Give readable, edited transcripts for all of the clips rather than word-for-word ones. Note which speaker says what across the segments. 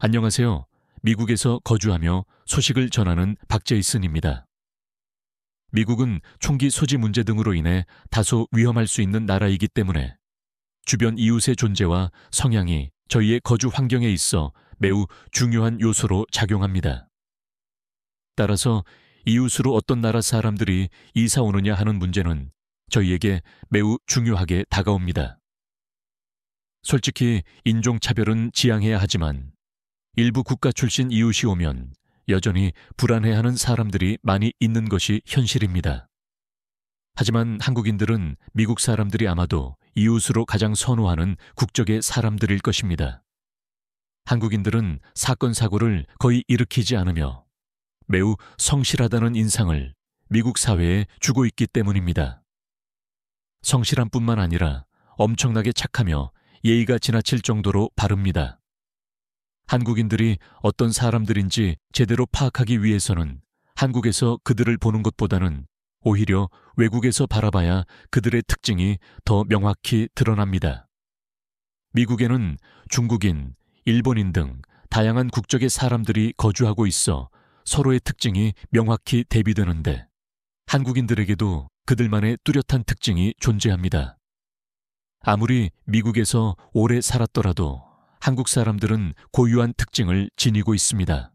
Speaker 1: 안녕하세요. 미국에서 거주하며 소식을 전하는 박제이슨입니다. 미국은 총기 소지 문제 등으로 인해 다소 위험할 수 있는 나라이기 때문에 주변 이웃의 존재와 성향이 저희의 거주 환경에 있어 매우 중요한 요소로 작용합니다. 따라서 이웃으로 어떤 나라 사람들이 이사 오느냐 하는 문제는 저희에게 매우 중요하게 다가옵니다. 솔직히 인종차별은 지양해야 하지만 일부 국가 출신 이웃이 오면 여전히 불안해하는 사람들이 많이 있는 것이 현실입니다. 하지만 한국인들은 미국 사람들이 아마도 이웃으로 가장 선호하는 국적의 사람들일 것입니다. 한국인들은 사건 사고를 거의 일으키지 않으며 매우 성실하다는 인상을 미국 사회에 주고 있기 때문입니다. 성실함뿐만 아니라 엄청나게 착하며 예의가 지나칠 정도로 바릅니다. 한국인들이 어떤 사람들인지 제대로 파악하기 위해서는 한국에서 그들을 보는 것보다는 오히려 외국에서 바라봐야 그들의 특징이 더 명확히 드러납니다. 미국에는 중국인, 일본인 등 다양한 국적의 사람들이 거주하고 있어 서로의 특징이 명확히 대비되는데 한국인들에게도 그들만의 뚜렷한 특징이 존재합니다. 아무리 미국에서 오래 살았더라도 한국 사람들은 고유한 특징을 지니고 있습니다.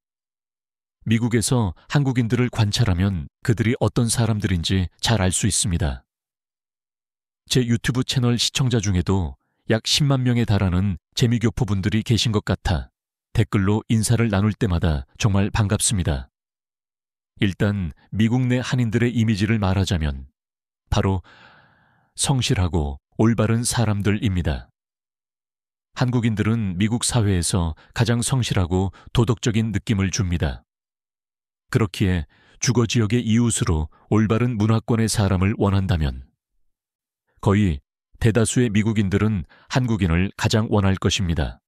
Speaker 1: 미국에서 한국인들을 관찰하면 그들이 어떤 사람들인지 잘 알 수 있습니다. 제 유튜브 채널 시청자 중에도 약 10만 명에 달하는 재미교포분들이 계신 것 같아 댓글로 인사를 나눌 때마다 정말 반갑습니다. 일단 미국 내 한인들의 이미지를 말하자면 바로 성실하고 올바른 사람들입니다. 한국인들은 미국 사회에서 가장 성실하고 도덕적인 느낌을 줍니다. 그렇기에 주거 지역의 이웃으로 올바른 문화권의 사람을 원한다면 거의 대다수의 미국인들은 한국인을 가장 원할 것입니다.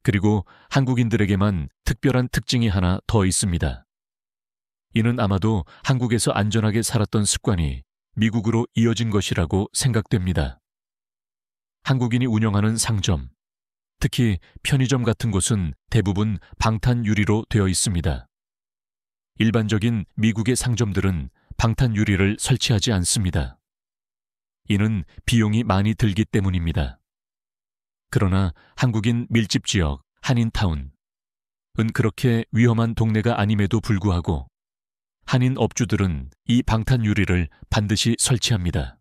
Speaker 1: 그리고 한국인들에게만 특별한 특징이 하나 더 있습니다. 이는 아마도 한국에서 안전하게 살았던 습관이 미국으로 이어진 것이라고 생각됩니다. 한국인이 운영하는 상점, 특히 편의점 같은 곳은 대부분 방탄 유리로 되어 있습니다. 일반적인 미국의 상점들은 방탄 유리를 설치하지 않습니다. 이는 비용이 많이 들기 때문입니다. 그러나 한국인 밀집 지역, 한인타운은 그렇게 위험한 동네가 아님에도 불구하고 한인 업주들은 이 방탄 유리를 반드시 설치합니다.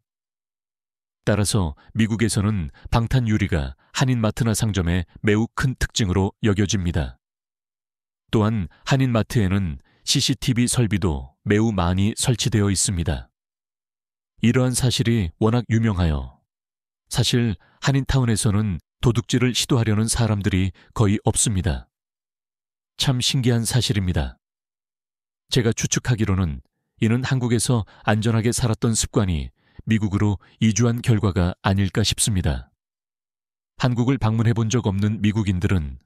Speaker 1: 따라서 미국에서는 방탄 유리가 한인마트나 상점의 매우 큰 특징으로 여겨집니다. 또한 한인마트에는 CCTV 설비도 매우 많이 설치되어 있습니다. 이러한 사실이 워낙 유명하여 사실 한인타운에서는 도둑질을 시도하려는 사람들이 거의 없습니다. 참 신기한 사실입니다. 제가 추측하기로는 이는 한국에서 안전하게 살았던 습관이 미국으로 이주한 결과가 아닐까 싶습니다. 한국을 방문해 본 적 없는 미국인들은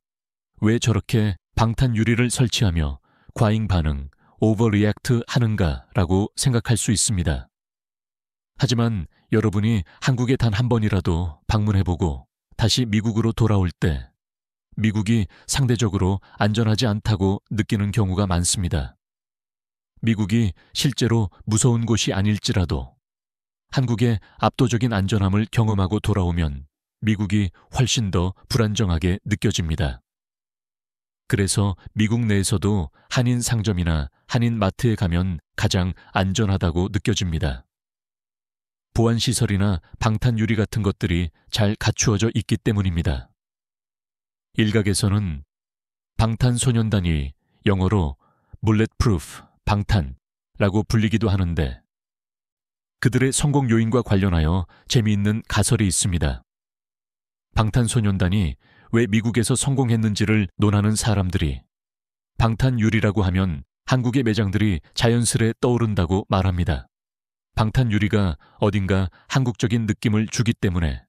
Speaker 1: 왜 저렇게 방탄 유리를 설치하며 과잉 반응, 오버리액트 하는가라고 생각할 수 있습니다. 하지만 여러분이 한국에 단 한 번이라도 방문해보고 다시 미국으로 돌아올 때 미국이 상대적으로 안전하지 않다고 느끼는 경우가 많습니다. 미국이 실제로 무서운 곳이 아닐지라도 한국의 압도적인 안전함을 경험하고 돌아오면 미국이 훨씬 더 불안정하게 느껴집니다. 그래서 미국 내에서도 한인 상점이나 한인 마트에 가면 가장 안전하다고 느껴집니다. 보안시설이나 방탄유리 같은 것들이 잘 갖추어져 있기 때문입니다. 일각에서는 방탄소년단이 영어로 bulletproof, 방탄이라고 불리기도 하는데 그들의 성공 요인과 관련하여 재미있는 가설이 있습니다. 방탄소년단이 왜 미국에서 성공했는지를 논하는 사람들이 방탄유리라고 하면 한국의 매장들이 자연스레 떠오른다고 말합니다. 방탄유리가 어딘가 한국적인 느낌을 주기 때문에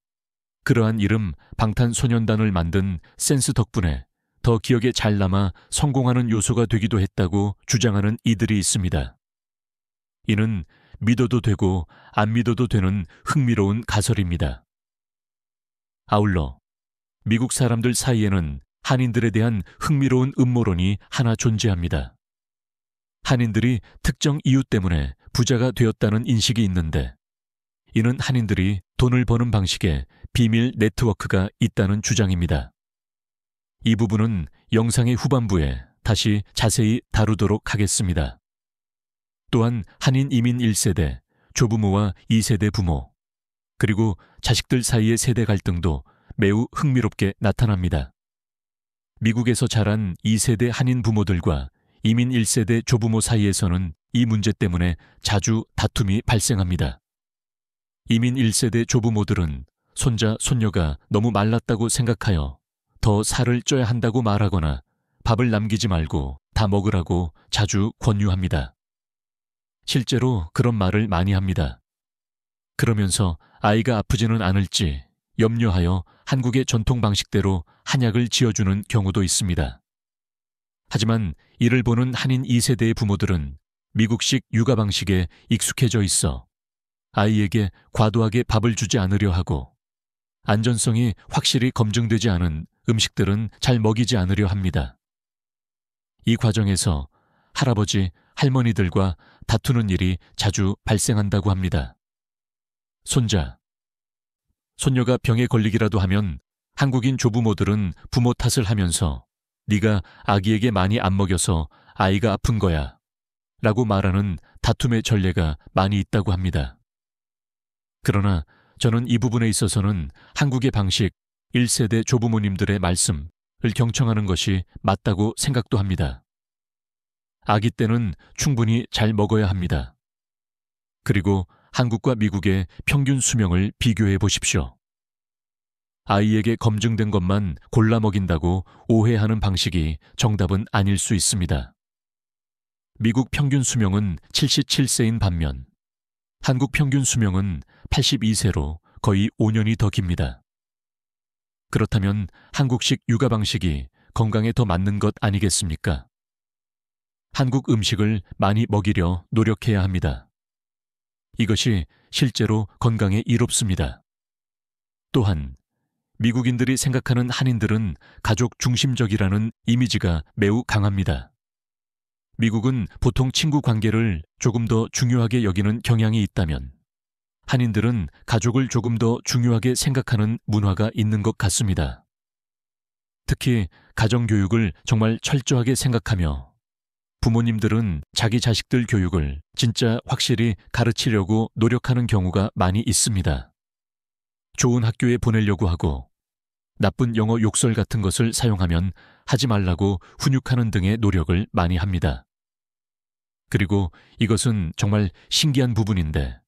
Speaker 1: 그러한 이름 방탄소년단을 만든 센스 덕분에 더 기억에 잘 남아 성공하는 요소가 되기도 했다고 주장하는 이들이 있습니다. 이는 믿어도 되고 안 믿어도 되는 흥미로운 가설입니다. 아울러 미국 사람들 사이에는 한인들에 대한 흥미로운 음모론이 하나 존재합니다. 한인들이 특정 이유 때문에 부자가 되었다는 인식이 있는데, 이는 한인들이 돈을 버는 방식에 비밀 네트워크가 있다는 주장입니다. 이 부분은 영상의 후반부에 다시 자세히 다루도록 하겠습니다. 또한 한인 이민 1세대, 조부모와 2세대 부모, 그리고 자식들 사이의 세대 갈등도 매우 흥미롭게 나타납니다. 미국에서 자란 2세대 한인 부모들과 이민 1세대 조부모 사이에서는 이 문제 때문에 자주 다툼이 발생합니다. 이민 1세대 조부모들은 손자, 손녀가 너무 말랐다고 생각하여 더 살을 쪄야 한다고 말하거나 밥을 남기지 말고 다 먹으라고 자주 권유합니다. 실제로 그런 말을 많이 합니다. 그러면서 아이가 아프지는 않을지 염려하여 한국의 전통 방식대로 한약을 지어주는 경우도 있습니다. 하지만 이를 보는 한인 2세대의 부모들은 미국식 육아 방식에 익숙해져 있어 아이에게 과도하게 밥을 주지 않으려 하고, 안전성이 확실히 검증되지 않은 음식들은 잘 먹이지 않으려 합니다. 이 과정에서 할아버지, 할머니들과 다투는 일이 자주 발생한다고 합니다. 손자, 손녀가 병에 걸리기라도 하면 한국인 조부모들은 부모 탓을 하면서 네가 아기에게 많이 안 먹여서 아이가 아픈 거야 라고 말하는 다툼의 전례가 많이 있다고 합니다. 그러나 저는 이 부분에 있어서는 한국의 방식, 1세대 조부모님들의 말씀을 경청하는 것이 맞다고 생각도 합니다. 아기 때는 충분히 잘 먹어야 합니다. 그리고 한국과 미국의 평균 수명을 비교해 보십시오. 아이에게 검증된 것만 골라 먹인다고 오해하는 방식이 정답은 아닐 수 있습니다. 미국 평균 수명은 77세인 반면 한국 평균 수명은 82세로 거의 5년이 더 깁니다. 그렇다면 한국식 육아 방식이 건강에 더 맞는 것 아니겠습니까? 한국 음식을 많이 먹이려 노력해야 합니다. 이것이 실제로 건강에 이롭습니다. 또한 미국인들이 생각하는 한인들은 가족 중심적이라는 이미지가 매우 강합니다. 미국은 보통 친구 관계를 조금 더 중요하게 여기는 경향이 있다면, 한인들은 가족을 조금 더 중요하게 생각하는 문화가 있는 것 같습니다. 특히 가정교육을 정말 철저하게 생각하며 부모님들은 자기 자식들 교육을 진짜 확실히 가르치려고 노력하는 경우가 많이 있습니다. 좋은 학교에 보내려고 하고 나쁜 영어 욕설 같은 것을 사용하면 하지 말라고 훈육하는 등의 노력을 많이 합니다. 그리고 이것은 정말 신기한 부분인데,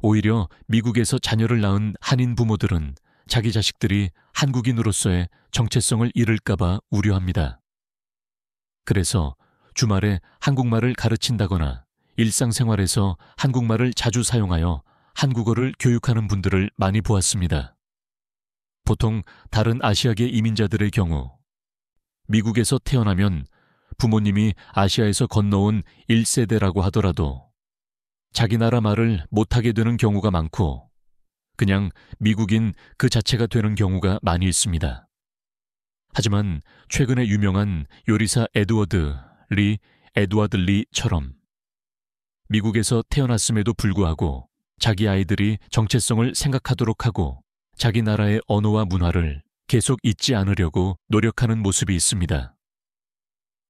Speaker 1: 오히려 미국에서 자녀를 낳은 한인 부모들은 자기 자식들이 한국인으로서의 정체성을 잃을까봐 우려합니다. 그래서 주말에 한국말을 가르친다거나 일상생활에서 한국말을 자주 사용하여 한국어를 교육하는 분들을 많이 보았습니다. 보통 다른 아시아계 이민자들의 경우 미국에서 태어나면 부모님이 아시아에서 건너온 1세대라고 하더라도 자기 나라 말을 못하게 되는 경우가 많고 그냥 미국인 그 자체가 되는 경우가 많이 있습니다. 하지만 최근에 유명한 요리사 에드워드 리처럼 미국에서 태어났음에도 불구하고 자기 아이들이 정체성을 생각하도록 하고 자기 나라의 언어와 문화를 계속 잊지 않으려고 노력하는 모습이 있습니다.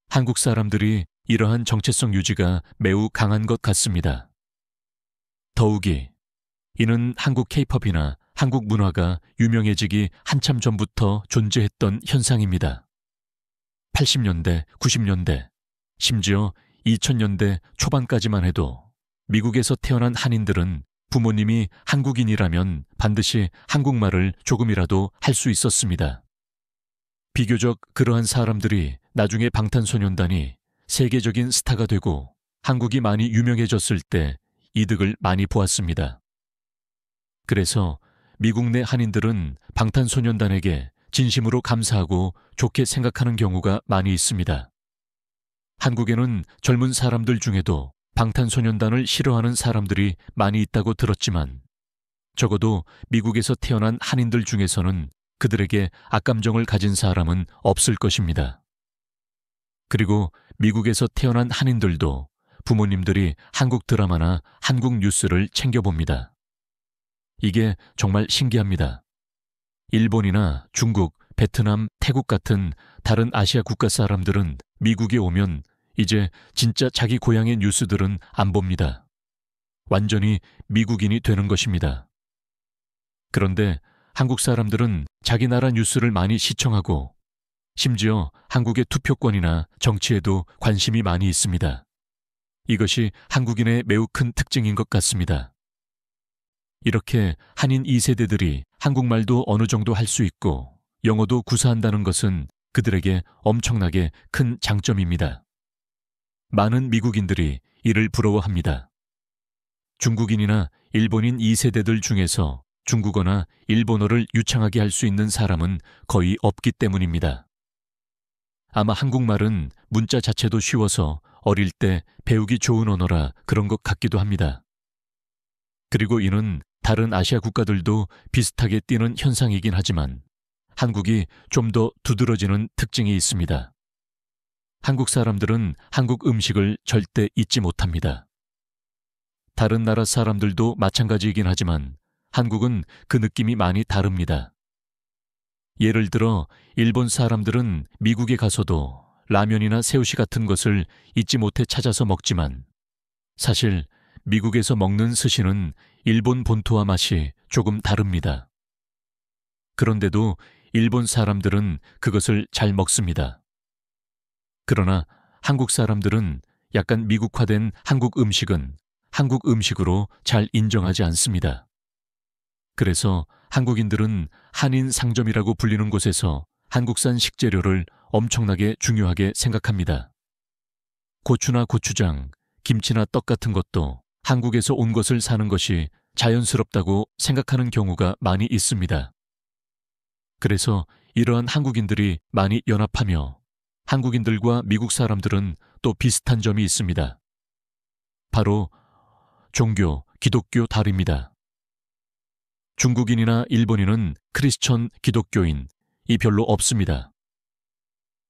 Speaker 1: 한국 사람들이 이러한 정체성 유지가 매우 강한 것 같습니다. 더욱이 이는 한국 K-팝이나 한국 문화가 유명해지기 한참 전부터 존재했던 현상입니다. 80년대, 90년대, 심지어 2000년대 초반까지만 해도 미국에서 태어난 한인들은 부모님이 한국인이라면 반드시 한국말을 조금이라도 할 수 있었습니다. 비교적 그러한 사람들이 나중에 방탄소년단이 세계적인 스타가 되고 한국이 많이 유명해졌을 때 이득을 많이 보았습니다. 그래서 미국 내 한인들은 방탄소년단에게 진심으로 감사하고 좋게 생각하는 경우가 많이 있습니다. 한국에는 젊은 사람들 중에도 방탄소년단을 싫어하는 사람들이 많이 있다고 들었지만 적어도 미국에서 태어난 한인들 중에서는 그들에게 악감정을 가진 사람은 없을 것입니다. 그리고 미국에서 태어난 한인들도 부모님들이 한국 드라마나 한국 뉴스를 챙겨봅니다. 이게 정말 신기합니다. 일본이나 중국, 베트남, 태국 같은 다른 아시아 국가 사람들은 미국에 오면 이제 진짜 자기 고향의 뉴스들은 안 봅니다. 완전히 미국인이 되는 것입니다. 그런데 한국 사람들은 자기 나라 뉴스를 많이 시청하고 심지어 한국의 투표권이나 정치에도 관심이 많이 있습니다. 이것이 한국인의 매우 큰 특징인 것 같습니다. 이렇게 한인 2세대들이 한국말도 어느 정도 할 수 있고 영어도 구사한다는 것은 그들에게 엄청나게 큰 장점입니다. 많은 미국인들이 이를 부러워합니다. 중국인이나 일본인 2세대들 중에서 중국어나 일본어를 유창하게 할 수 있는 사람은 거의 없기 때문입니다. 아마 한국말은 문자 자체도 쉬워서 어릴 때 배우기 좋은 언어라 그런 것 같기도 합니다. 그리고 이는 다른 아시아 국가들도 비슷하게 띠는 현상이긴 하지만 한국이 좀 더 두드러지는 특징이 있습니다. 한국 사람들은 한국 음식을 절대 잊지 못합니다. 다른 나라 사람들도 마찬가지이긴 하지만 한국은 그 느낌이 많이 다릅니다. 예를 들어 일본 사람들은 미국에 가서도 라면이나 새우시 같은 것을 잊지 못해 찾아서 먹지만 사실 미국에서 먹는 스시는 일본 본토와 맛이 조금 다릅니다. 그런데도 일본 사람들은 그것을 잘 먹습니다. 그러나 한국 사람들은 약간 미국화된 한국 음식은 한국 음식으로 잘 인정하지 않습니다. 그래서 한국인들은 한인 상점이라고 불리는 곳에서 한국산 식재료를 엄청나게 중요하게 생각합니다. 고추나 고추장, 김치나 떡 같은 것도 한국에서 온 것을 사는 것이 자연스럽다고 생각하는 경우가 많이 있습니다. 그래서 이러한 한국인들이 많이 연합하며 한국인들과 미국 사람들은 또 비슷한 점이 있습니다. 바로 종교, 기독교 다릅니다. 중국인이나 일본인은 크리스천 기독교인이 별로 없습니다.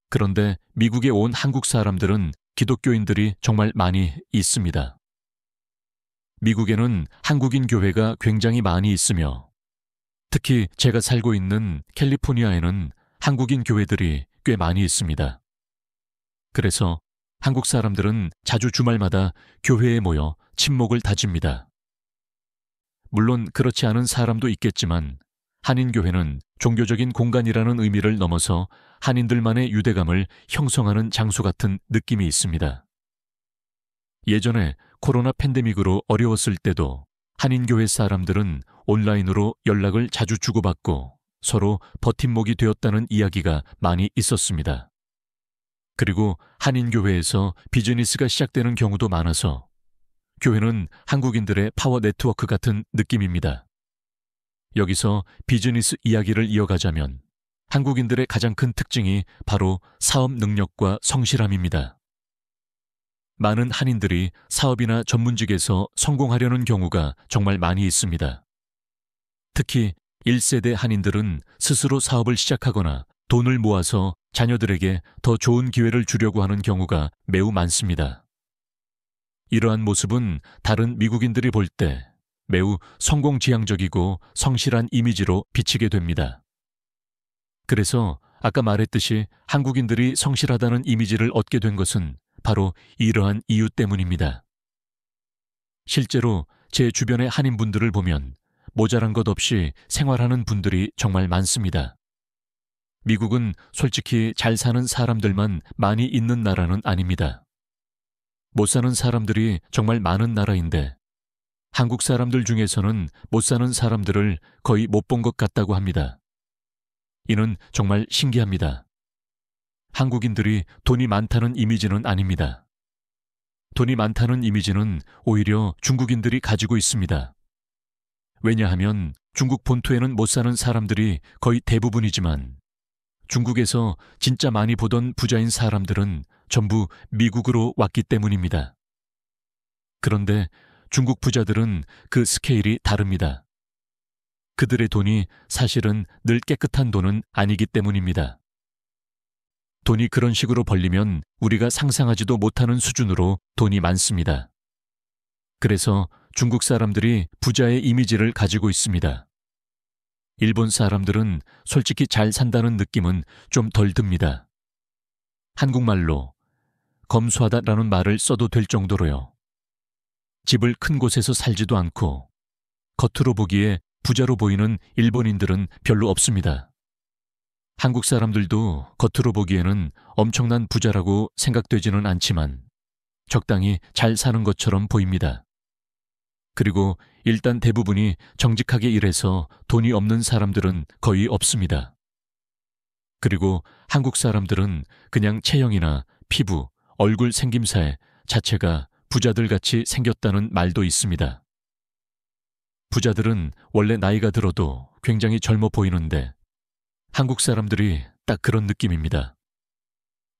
Speaker 1: 그런데 미국에 온 한국 사람들은 기독교인들이 정말 많이 있습니다. 미국에는 한국인 교회가 굉장히 많이 있으며 특히 제가 살고 있는 캘리포니아에는 한국인 교회들이 꽤 많이 있습니다. 그래서 한국 사람들은 자주 주말마다 교회에 모여 친목을 다집니다. 물론 그렇지 않은 사람도 있겠지만 한인교회는 종교적인 공간이라는 의미를 넘어서 한인들만의 유대감을 형성하는 장소 같은 느낌이 있습니다. 예전에 코로나 팬데믹으로 어려웠을 때도 한인교회 사람들은 온라인으로 연락을 자주 주고받고 서로 버팀목이 되었다는 이야기가 많이 있었습니다. 그리고 한인교회에서 비즈니스가 시작되는 경우도 많아서 교회는 한국인들의 파워 네트워크 같은 느낌입니다. 여기서 비즈니스 이야기를 이어가자면 한국인들의 가장 큰 특징이 바로 사업 능력과 성실함입니다. 많은 한인들이 사업이나 전문직에서 성공하려는 경우가 정말 많이 있습니다. 특히 1세대 한인들은 스스로 사업을 시작하거나 돈을 모아서 자녀들에게 더 좋은 기회를 주려고 하는 경우가 매우 많습니다. 이러한 모습은 다른 미국인들이 볼 때 매우 성공지향적이고 성실한 이미지로 비치게 됩니다. 그래서 아까 말했듯이 한국인들이 성실하다는 이미지를 얻게 된 것은 바로 이러한 이유 때문입니다. 실제로 제 주변의 한인분들을 보면 모자란 것 없이 생활하는 분들이 정말 많습니다. 미국은 솔직히 잘 사는 사람들만 많이 있는 나라는 아닙니다. 못 사는 사람들이 정말 많은 나라인데 한국 사람들 중에서는 못 사는 사람들을 거의 못 본 것 같다고 합니다. 이는 정말 신기합니다. 한국인들이 돈이 많다는 이미지는 아닙니다. 돈이 많다는 이미지는 오히려 중국인들이 가지고 있습니다. 왜냐하면 중국 본토에는 못 사는 사람들이 거의 대부분이지만 중국에서 진짜 많이 보던 부자인 사람들은 전부 미국으로 왔기 때문입니다. 그런데 중국 부자들은 그 스케일이 다릅니다. 그들의 돈이 사실은 늘 깨끗한 돈은 아니기 때문입니다. 돈이 그런 식으로 벌리면 우리가 상상하지도 못하는 수준으로 돈이 많습니다. 그래서 중국 사람들이 부자의 이미지를 가지고 있습니다. 일본 사람들은 솔직히 잘 산다는 느낌은 좀 덜 듭니다. 한국말로 검소하다라는 말을 써도 될 정도로요. 집을 큰 곳에서 살지도 않고 겉으로 보기에 부자로 보이는 일본인들은 별로 없습니다. 한국 사람들도 겉으로 보기에는 엄청난 부자라고 생각되지는 않지만 적당히 잘 사는 것처럼 보입니다. 그리고 일단 대부분이 정직하게 일해서 돈이 없는 사람들은 거의 없습니다. 그리고 한국 사람들은 그냥 체형이나 피부, 얼굴 생김새 자체가 부자들같이 생겼다는 말도 있습니다. 부자들은 원래 나이가 들어도 굉장히 젊어 보이는데 한국 사람들이 딱 그런 느낌입니다.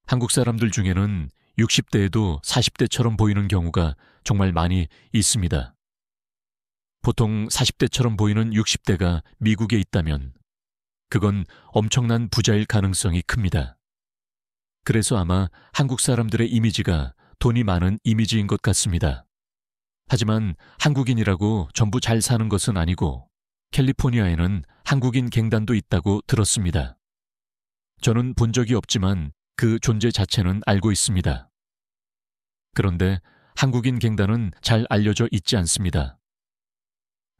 Speaker 1: 한국 사람들 중에는 60대에도 40대처럼 보이는 경우가 정말 많이 있습니다. 보통 40대처럼 보이는 60대가 미국에 있다면 그건 엄청난 부자일 가능성이 큽니다. 그래서 아마 한국 사람들의 이미지가 돈이 많은 이미지인 것 같습니다. 하지만 한국인이라고 전부 잘 사는 것은 아니고 캘리포니아에는 한국인 갱단도 있다고 들었습니다. 저는 본 적이 없지만 그 존재 자체는 알고 있습니다. 그런데 한국인 갱단은 잘 알려져 있지 않습니다.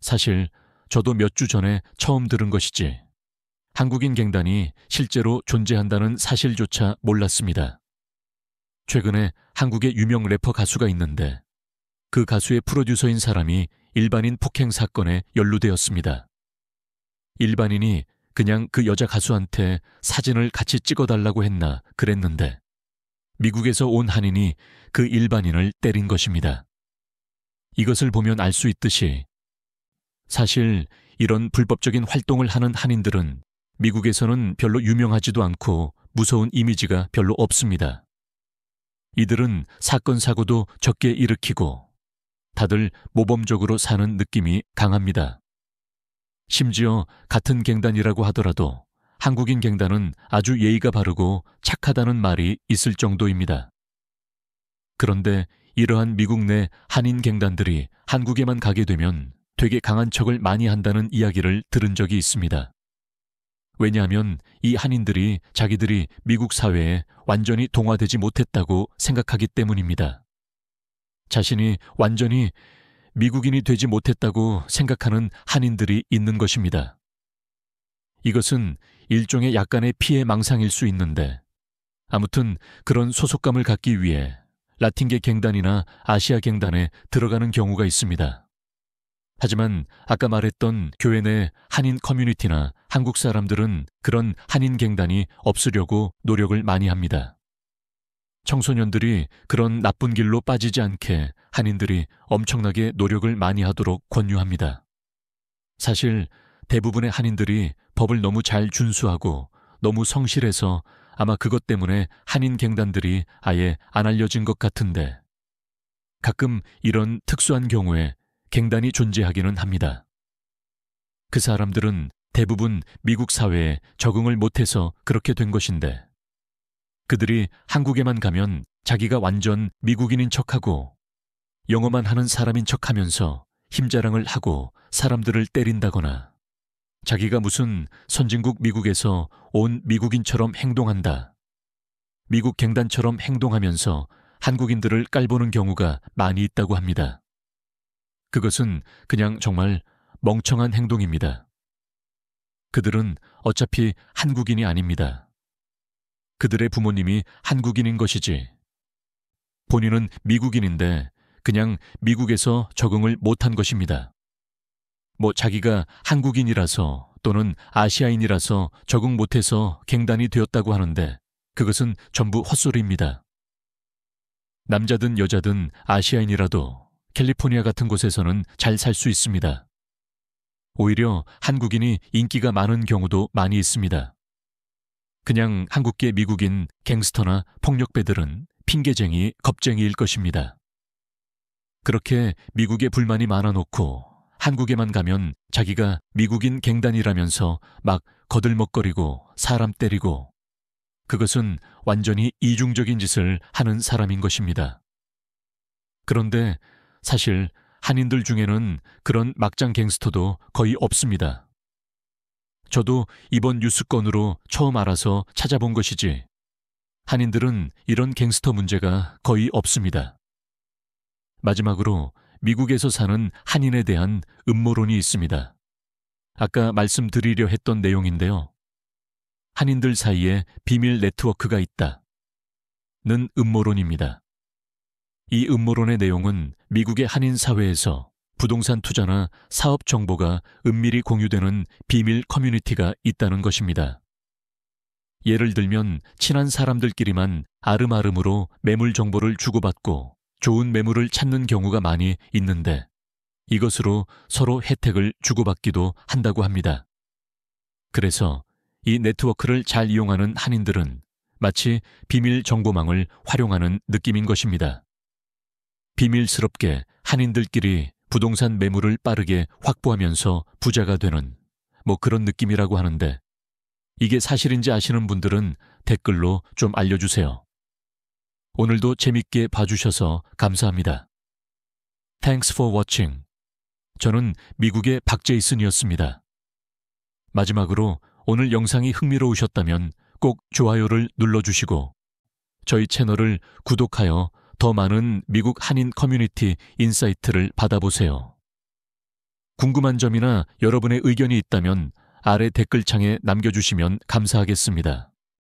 Speaker 1: 사실 저도 몇 주 전에 처음 들은 것이지 한국인 갱단이 실제로 존재한다는 사실조차 몰랐습니다. 최근에 한국의 유명 래퍼 가수가 있는데 그 가수의 프로듀서인 사람이 일반인 폭행 사건에 연루되었습니다. 일반인이 그냥 그 여자 가수한테 사진을 같이 찍어달라고 했나 그랬는데 미국에서 온 한인이 그 일반인을 때린 것입니다. 이것을 보면 알 수 있듯이 사실 이런 불법적인 활동을 하는 한인들은 미국에서는 별로 유명하지도 않고 무서운 이미지가 별로 없습니다. 이들은 사건 사고도 적게 일으키고 다들 모범적으로 사는 느낌이 강합니다. 심지어 같은 갱단이라고 하더라도 한국인 갱단은 아주 예의가 바르고 착하다는 말이 있을 정도입니다. 그런데 이러한 미국 내 한인 갱단들이 한국에만 가게 되면 되게 강한 척을 많이 한다는 이야기를 들은 적이 있습니다. 왜냐하면 이 한인들이 자기들이 미국 사회에 완전히 동화되지 못했다고 생각하기 때문입니다. 자신이 완전히 미국인이 되지 못했다고 생각하는 한인들이 있는 것입니다. 이것은 일종의 약간의 피해 망상일 수 있는데 아무튼 그런 소속감을 갖기 위해 라틴계 갱단이나 아시아 갱단에 들어가는 경우가 있습니다. 하지만 아까 말했던 교회 내 한인 커뮤니티나 한국 사람들은 그런 한인 갱단이 없으려고 노력을 많이 합니다. 청소년들이 그런 나쁜 길로 빠지지 않게 한인들이 엄청나게 노력을 많이 하도록 권유합니다. 사실 대부분의 한인들이 법을 너무 잘 준수하고 너무 성실해서 아마 그것 때문에 한인 갱단들이 아예 안 알려진 것 같은데 가끔 이런 특수한 경우에 갱단이 존재하기는 합니다. 그 사람들은 대부분 미국 사회에 적응을 못해서 그렇게 된 것인데 그들이 한국에만 가면 자기가 완전 미국인인 척하고 영어만 하는 사람인 척하면서 힘자랑을 하고 사람들을 때린다거나 자기가 무슨 선진국 미국에서 온 미국인처럼 행동한다. 미국 갱단처럼 행동하면서 한국인들을 깔보는 경우가 많이 있다고 합니다. 그것은 그냥 정말 멍청한 행동입니다. 그들은 어차피 한국인이 아닙니다. 그들의 부모님이 한국인인 것이지. 본인은 미국인인데 그냥 미국에서 적응을 못한 것입니다. 뭐 자기가 한국인이라서 또는 아시아인이라서 적응 못해서 갱단이 되었다고 하는데 그것은 전부 헛소리입니다. 남자든 여자든 아시아인이라도 캘리포니아 같은 곳에서는 잘 살 수 있습니다. 오히려 한국인이 인기가 많은 경우도 많이 있습니다. 그냥 한국계 미국인 갱스터나 폭력배들은 핑계쟁이, 겁쟁이일 것입니다. 그렇게 미국에 불만이 많아놓고 한국에만 가면 자기가 미국인 갱단이라면서 막 거들먹거리고 사람 때리고 그것은 완전히 이중적인 짓을 하는 사람인 것입니다. 그런데 사실 한인들 중에는 그런 막장 갱스터도 거의 없습니다. 저도 이번 뉴스 건으로 처음 알아서 찾아본 것이지 한인들은 이런 갱스터 문제가 거의 없습니다. 마지막으로 미국에서 사는 한인에 대한 음모론이 있습니다. 아까 말씀드리려 했던 내용인데요. 한인들 사이에 비밀 네트워크가 있다. 는 음모론입니다. 이 음모론의 내용은 미국의 한인 사회에서 부동산 투자나 사업 정보가 은밀히 공유되는 비밀 커뮤니티가 있다는 것입니다. 예를 들면 친한 사람들끼리만 아름아름으로 매물 정보를 주고받고 좋은 매물을 찾는 경우가 많이 있는데 이것으로 서로 혜택을 주고받기도 한다고 합니다. 그래서 이 네트워크를 잘 이용하는 한인들은 마치 비밀 정보망을 활용하는 느낌인 것입니다. 비밀스럽게 한인들끼리 부동산 매물을 빠르게 확보하면서 부자가 되는 그런 느낌이라고 하는데 이게 사실인지 아시는 분들은 댓글로 좀 알려주세요. 오늘도 재밌게 봐주셔서 감사합니다. Thanks for watching. 저는 미국의 박제이슨이었습니다. 마지막으로 오늘 영상이 흥미로우셨다면 꼭 좋아요를 눌러주시고 저희 채널을 구독하여 더 많은 미국 한인 커뮤니티 인사이트를 받아보세요. 궁금한 점이나 여러분의 의견이 있다면 아래 댓글창에 남겨주시면 감사하겠습니다.